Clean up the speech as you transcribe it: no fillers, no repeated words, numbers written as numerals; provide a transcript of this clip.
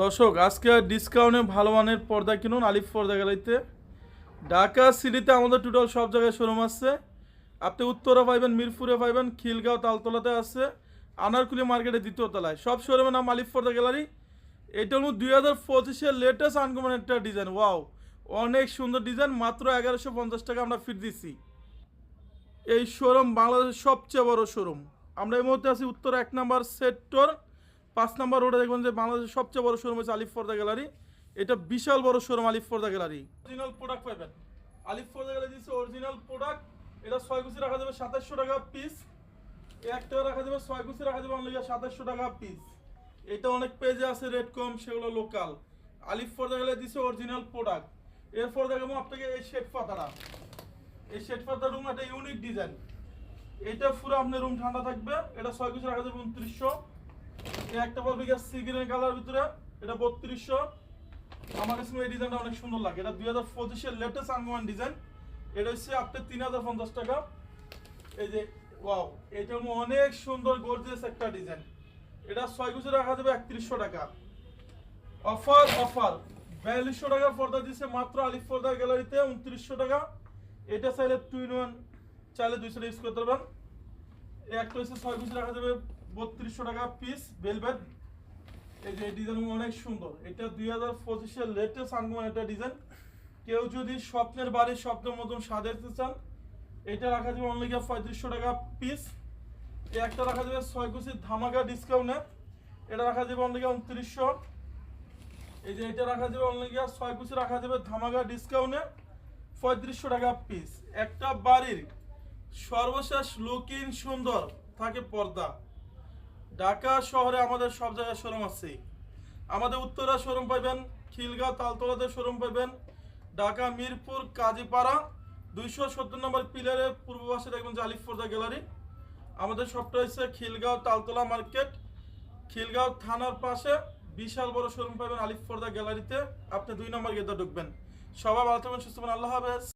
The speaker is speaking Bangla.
দর্শক আজকে ডিসকাউন্টে ভালো মানের পর্দা কিনুন আলিফ পর্দা গ্যালারিতে। ঢাকা সিটিতে আমাদের টোটাল সব জায়গায় শোরুম আছে। আপনি উত্তরা পাইবেন, মিরপুরে পাইবেন, খিলগাঁও তালতলাতে আছে, আনারকুলি মার্কেটে দ্বিতীয় তলায়। সব শোরুমের নাম আলিফ পর্দা গ্যালারি। এটা হলো 2025-এর লেটেস্ট আনকমন একটা ডিজাইন। ওয়াও, অনেক সুন্দর ডিজাইন। মাত্র 1150 টাকা আমরা ফিট দিচ্ছি। এই শোরুম বাংলাদেশের সবচেয়ে বড় শোরুম। আমরা এই মুহূর্তে আছি উত্তর 1 নম্বর সেক্টর 5 নম্বর রোডে। দেখবেন যে বাংলাদেশের সবচেয়ে বড় শোরুম হচ্ছে আলিফ পর্দা গ্যালারি। এটা বিশাল বড় শোরুম আলিফ পর্দা গ্যালারি। অরিজিনাল প্রোডাক্ট পাবেন আলিফ পর্দা গ্যালারি দিচ্ছে অরিজিনাল প্রোডাক্ট। এটা 6 কুচি রাখা যাবে 2700 টাকা পিস। একটা রাখা যাবে 6 কুচি রাখা যাবে অনলি 2700 টাকা পিস। এটা অনেক পেজে আছে রেট কম, সেগুলো লোকাল। আলিফ পর্দা গ্যালারি দিচ্ছে অরিজিনাল প্রোডাক্ট। এরপর দেখাবো আপনাকে এই শেড পাতাটা। এই শেড পাতা রুম একটা ইউনিক ডিজাইন। এটা পুরো আপনার রুম ঠান্ডা থাকবে। এটা 6 কুচি রাখা যাবে 2900। একটা পাবলিক সি গ্রিন কালার ভিতরে, এটা 3200। আমার কাছে এই ডিজাইনটা অনেক সুন্দর লাগে। এটা 2025-এর লেটেস্ট আনকমন ডিজাইন। এটা হচ্ছে আপনার 3050 টাকা। এই যে ওয়াও, এটা অনেক সুন্দর গর্জিয়াস একটা ডিজাইন। এটা 6 কুচি রাখা যাবে 3100 টাকা। অফার 4200 টাকার পর্দা দিচ্ছে মাত্র আলিফ পর্দা গ্যালারিতে 2900 টাকা। এটা চাইলে 2 in 1 চাইলে 200 ইউজ করতে পারবেন। একটা হচ্ছে 6 কুচি রাখা যাবে 3200 টাকা পিস ভেলভেট। এই যে ডিজাইন অনেক সুন্দর। এটা 2025-এর লেটেস্ট আনকমন একটা ডিজাইন। কেউ যদি স্বপ্নের বাড়ি স্বপ্নের মতন সাজাতে চান, এটা রাখা যাবে অনলি 3500 টাকা পিস। একটা রাখা যাবে 6 কুচি ধামাকা ডিসকাউন্টে। এটা রাখা যাবে অনলি 2900। এই যে এটা রাখা যাবে অনলি 6 কুচি রাখা যাবে ধামাকা ডিসকাউন্টে 3500 টাকা পিস। একটা বাড়ির সর্বশেষ লুকিং সুন্দর থাকে পর্দা। ঢাকা শহরে আমাদের সব জায়গায় শোরুম আছে। আমাদের উত্তরা শোরুম পাইবেন, খিলগাঁও তালতলাতে শোরুম পাইবেন, ঢাকা মিরপুর কাজীপাড়া 270 নম্বর পিলারের পূর্ব পাশে দেখবেন যে আলিফ পর্দা গ্যালারি। আমাদের সবটা হচ্ছে খিলগাঁও তালতলা মার্কেট, খিলগাঁও থানার পাশে বিশাল বড় শোরুম পাবেন আলিফ পর্দা গ্যালারিতে। আপনি 2 নম্বর গেটে ঢুকবেন। সবাই ভালো থাকবেন, সুস্থ থাকবেন। আল্লাহ হাফেজ।